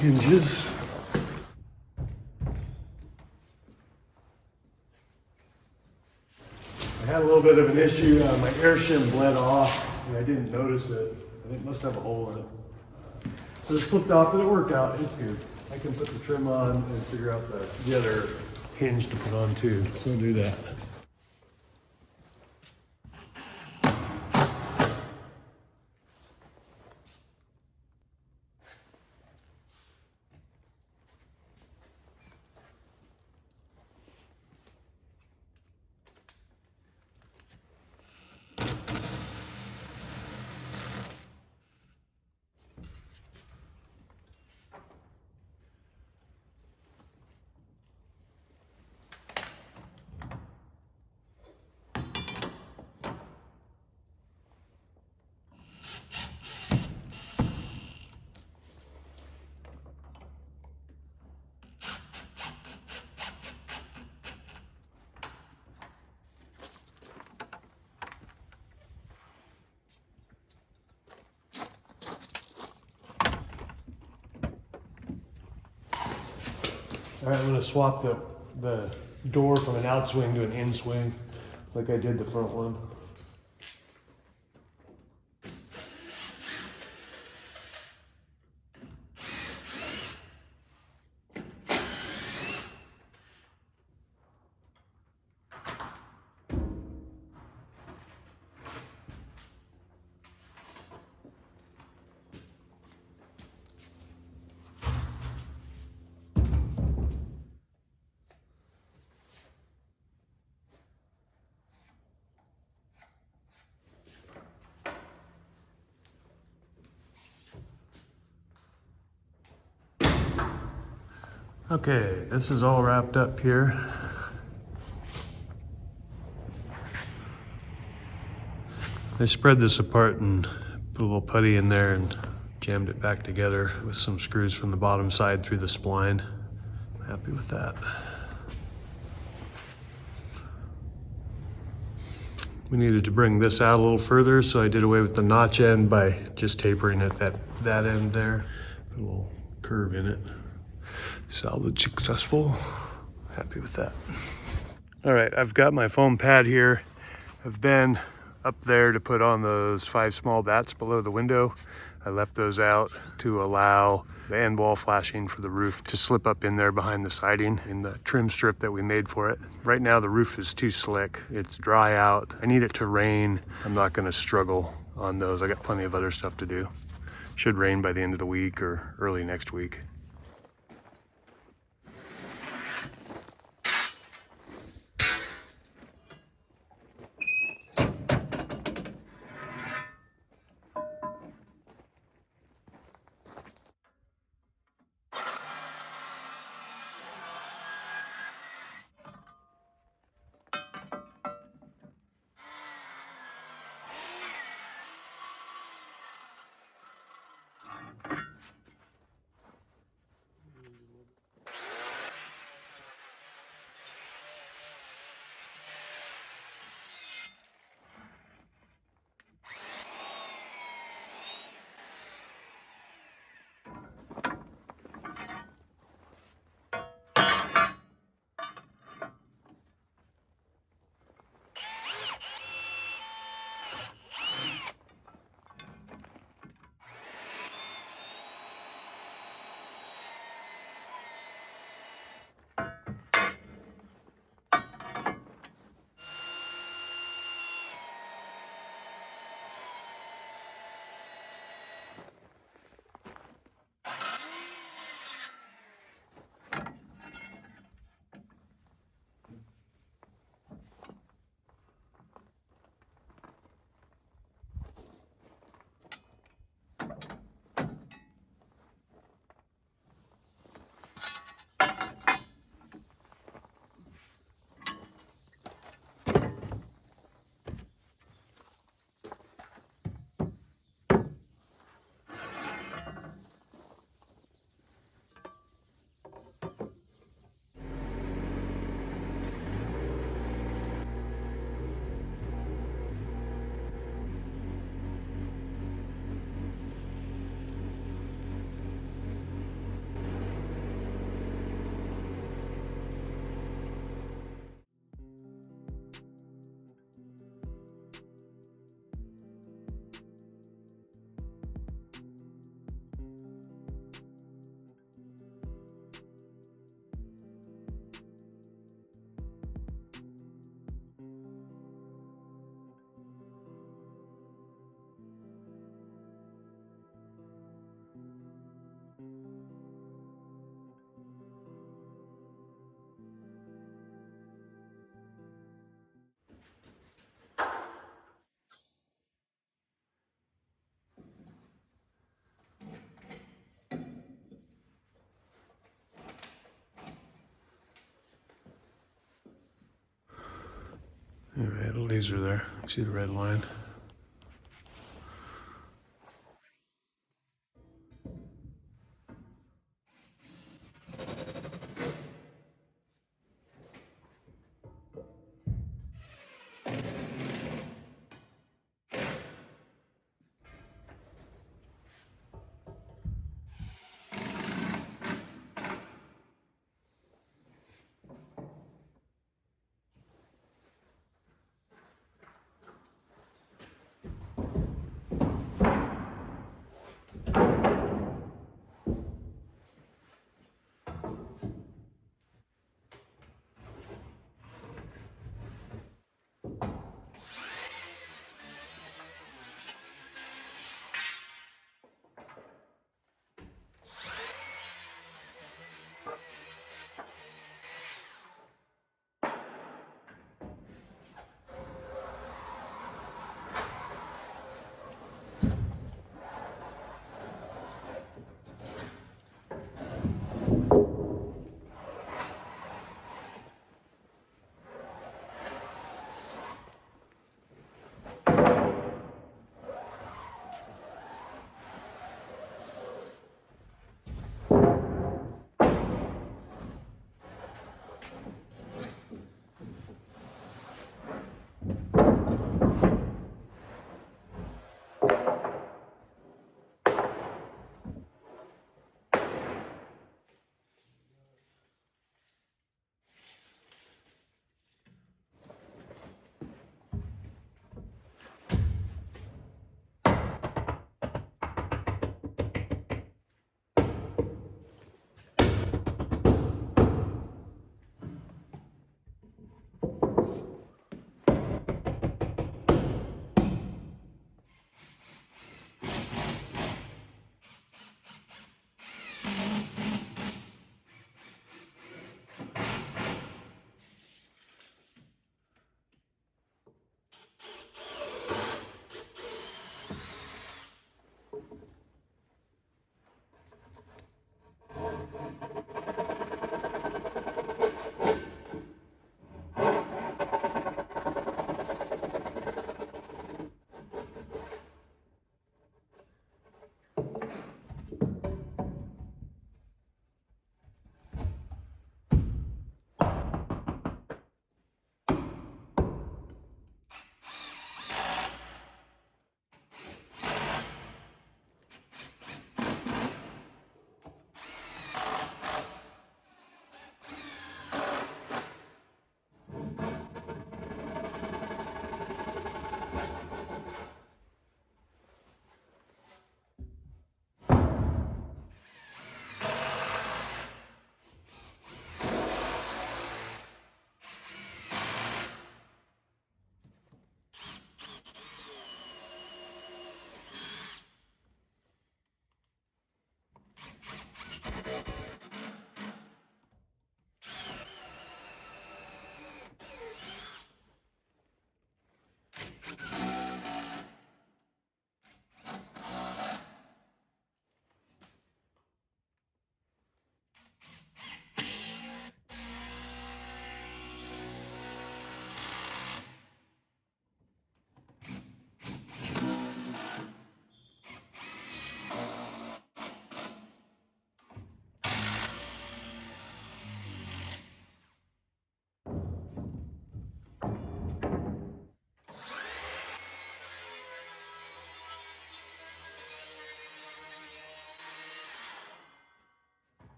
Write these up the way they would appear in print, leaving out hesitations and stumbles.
hinges. I had a little bit of an issue. My air shim bled off and I didn't notice it. And it must have a hole in it. So it slipped off, but it worked out. It's good. I can put the trim on and figure out the other hinge to put on too. So I'll do that. All right, I'm gonna swap the door from an outswing to an inswing, like I did the front one. Okay, this is all wrapped up here. I spread this apart and put a little putty in there and jammed it back together with some screws from the bottom side through the spline. I'm happy with that. We needed to bring this out a little further, so I did away with the notch end by just tapering it at that end there. Put a little curve in it. Salvage successful. Happy with that. All right, I've got my foam pad here. I've been up there to put on those 5 small bats below the window. I left those out to allow the end wall flashing for the roof to slip up in there behind the siding in the trim strip that we made for it. Right now the roof is too slick. It's dry out. I need it to rain. I'm not gonna struggle on those. I got plenty of other stuff to do. Should rain by the end of the week or early next week. laser there. See the red line?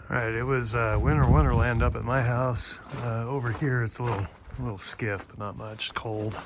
All right, it was winter wonderland up at my house. Over here, it's a little skiff, but not much. It's cold.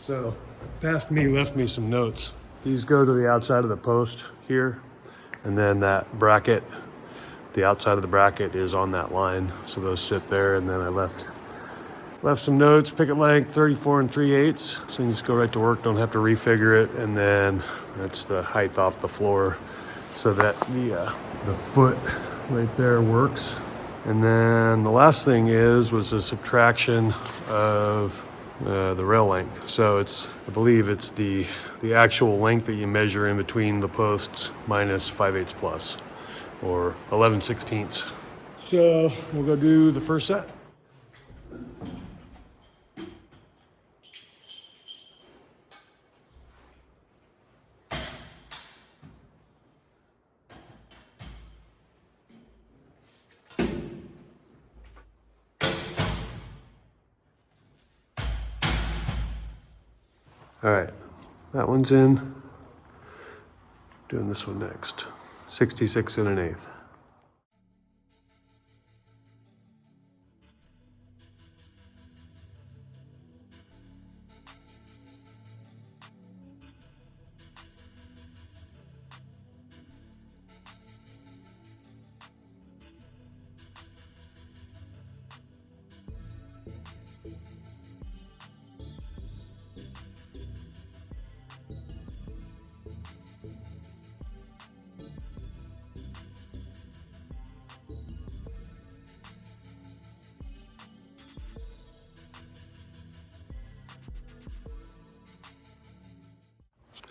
So, past me left me some notes. These go to the outside of the post here, and then that bracket, the outside of the bracket is on that line. So those sit there, and then I left some notes, picket length 34 3/8. So you can just go right to work, don't have to refigure it. And then that's the height off the floor so that the foot right there works. And then the last thing was a subtraction of the rail length. So I believe it's the actual length that you measure in between the posts minus 5/8 plus, or 11/16. So we'll go do the first set. All right, that one's in. Doing this one next. 66 1/8.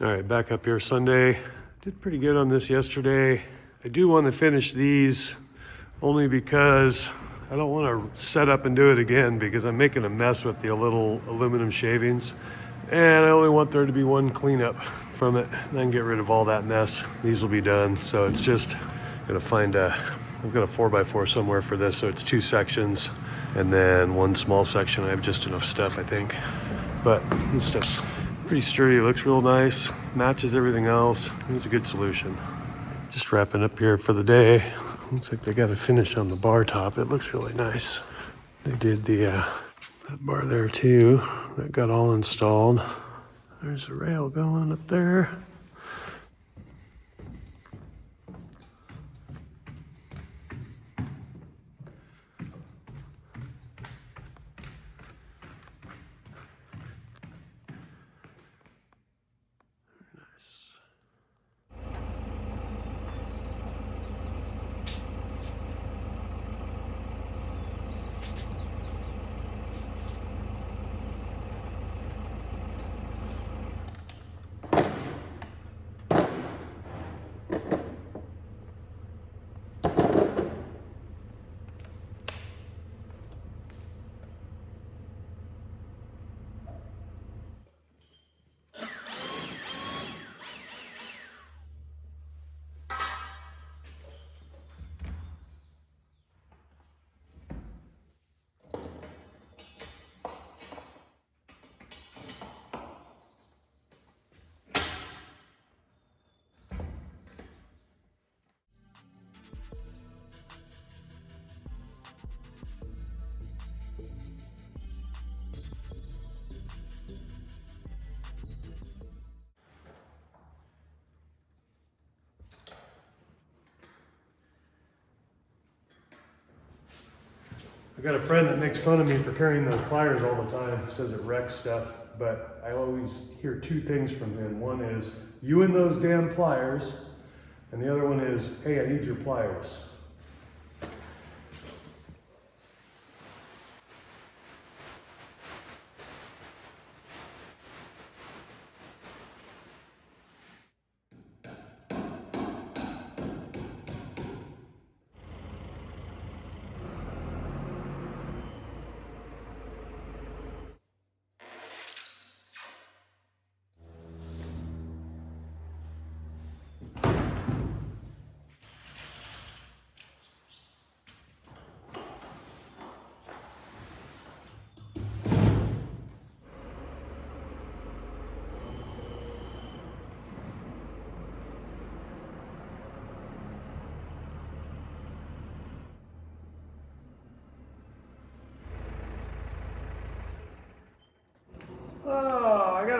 All right, back up here Sunday. Did pretty good on this yesterday. I do want to finish these only because I don't want to set up and do it again because I'm making a mess with the little aluminum shavings. And I only want there to be one cleanup from it, and then get rid of all that mess. These will be done. So it's just gonna find I've got a 4x4 somewhere for this. So it's 2 sections and then 1 small section. I have just enough stuff, I think. But this stuff's pretty sturdy, looks real nice, matches everything else. It was a good solution. Just wrapping up here for the day. Looks like they got a finish on the bar top. It looks really nice. They did that bar there too. That got all installed. There's a rail going up there. I got a friend that makes fun of me for carrying those pliers all the time. He says it wrecks stuff, but I always hear 2 things from him. One is, you and those damn pliers, and the other one is, hey, I need your pliers.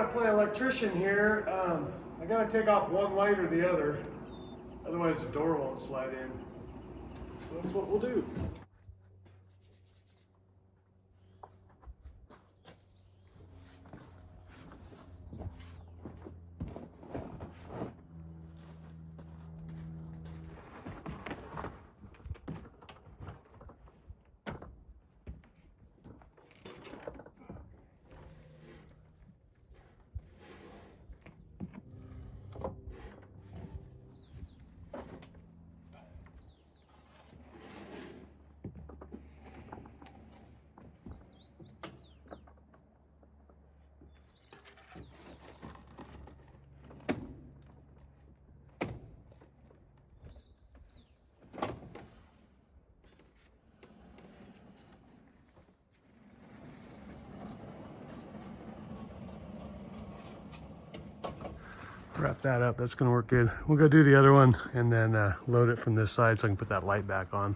gotta play electrician here. I gotta take off one light or the other. Otherwise the door won't slide in. So that's what we'll do. Wrap that up, that's gonna work good. We'll go do the other one and then load it from this side so I can put that light back on.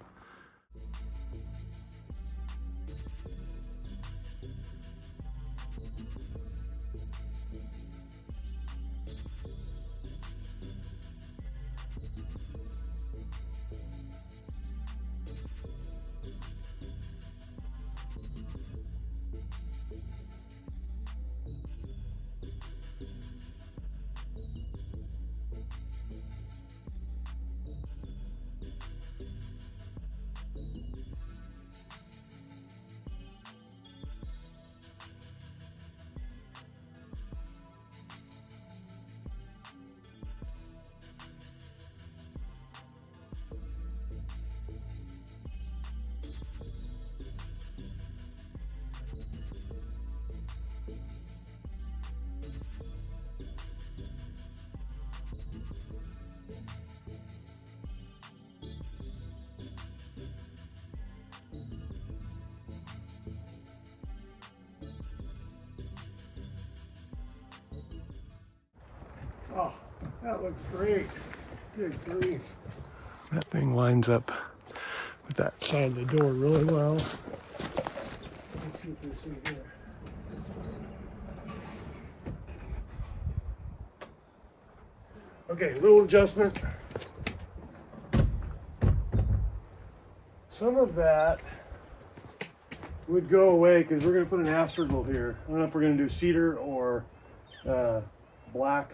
Oh, that looks great. Good grief. That thing lines up with that side of the door really well. Let's see what we see here. Okay, little adjustment. Some of that would go away because we're going to put an astragal here. I don't know if we're going to do cedar or black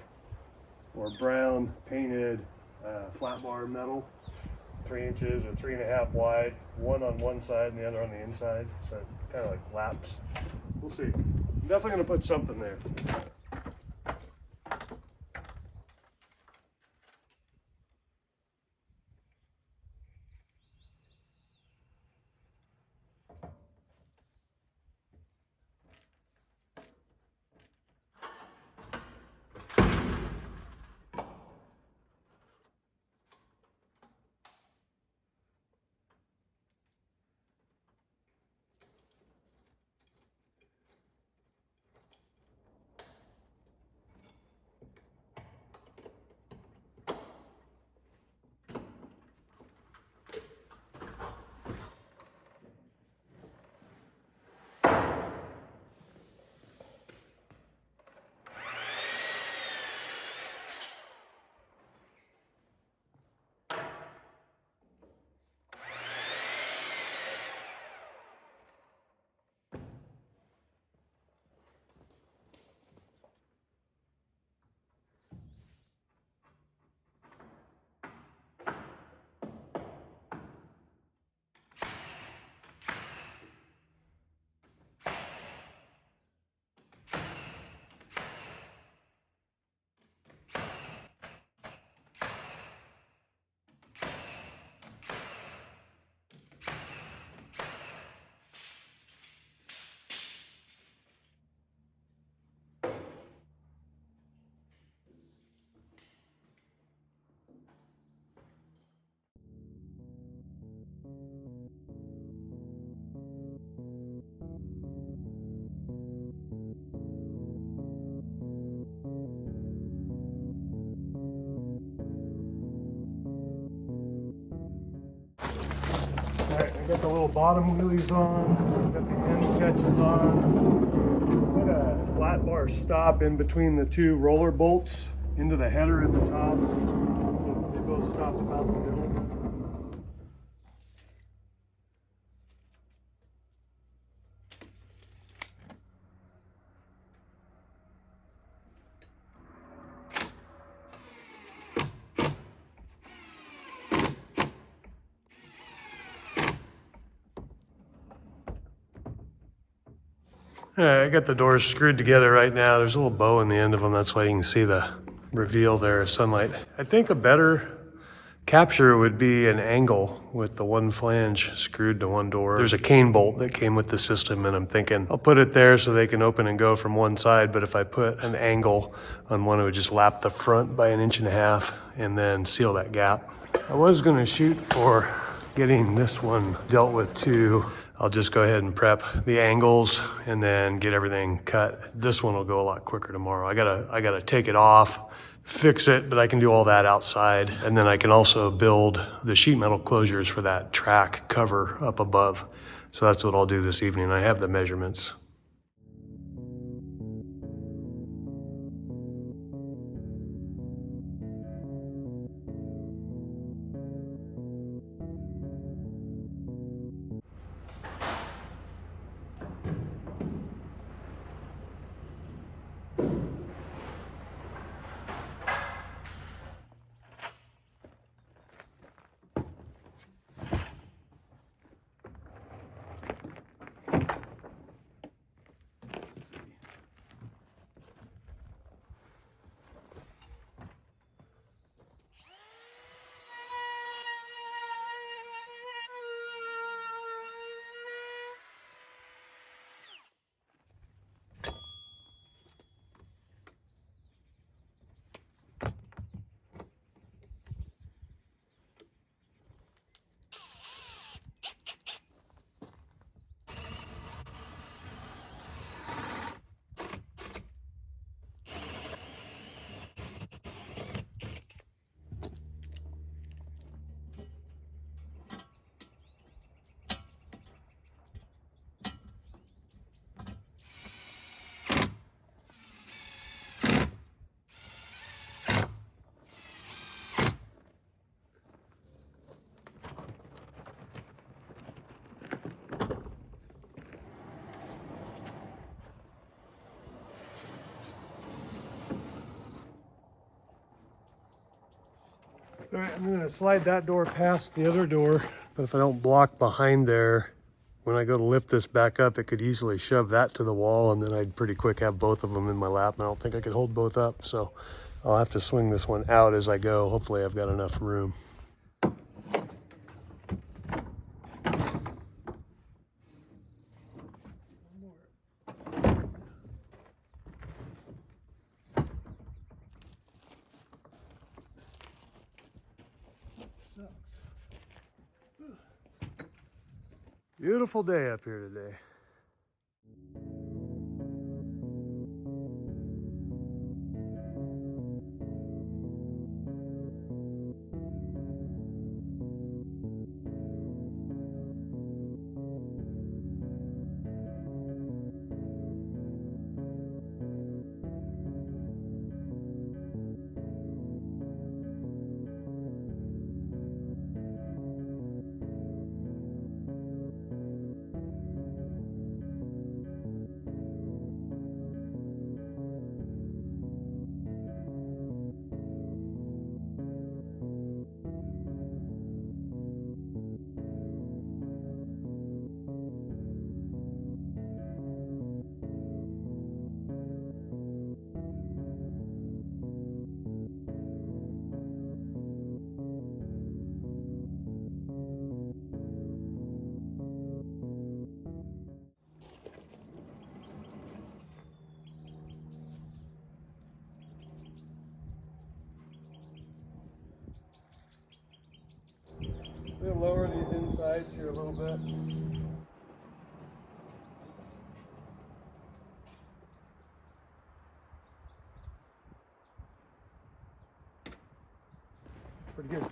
or brown painted flat bar metal, 3 inches or 3.5 wide, one on one side and the other on the inside, so it kind of like laps. We'll see. I'm definitely going to put something there. the bottom wheelies on, got the end catches on. Put a flat bar stop in between the two roller bolts into the header at the top, so they both stop about the middle. I got the doors screwed together right now. There's a little bow in the end of them. That's why you can see the reveal there of sunlight. I think a better capture would be an angle with the one flange screwed to one door. There's a cane bolt that came with the system, and I'm thinking I'll put it there so they can open and go from one side, but if I put an angle on one, it would just lap the front by 1.5 inches and then seal that gap. I was gonna shoot for getting this one dealt with too. I'll just go ahead and prep the angles and then get everything cut. This one will go a lot quicker tomorrow. I gotta take it off, fix it, but I can do all that outside. And then I can also build the sheet metal closures for that track cover up above. So that's what I'll do this evening. I have the measurements. All right, I'm gonna slide that door past the other door, but if I don't block behind there, when I go to lift this back up, it could easily shove that to the wall, and then I'd pretty quick have both of them in my lap, and I don't think I could hold both up, so I'll have to swing this one out as I go. Hopefully I've got enough room. Beautiful day up here today. I'm gonna lower these insides here a little bit. Pretty good.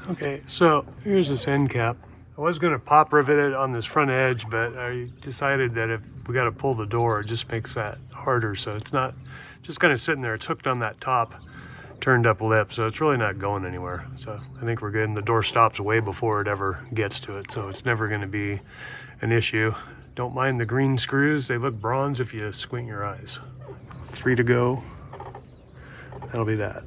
Okay, so here's this end cap. I was gonna pop rivet it on this front edge, but I decided that if we gotta pull the door, it just makes that harder. So it's not just kind of sitting there. It's hooked on that top turned up lip, so it's really not going anywhere. So I think we're good, and the door stops way before it ever gets to it, so it's never gonna be an issue. Don't mind the green screws. They look bronze if you squint your eyes. 3 to go. That'll be that.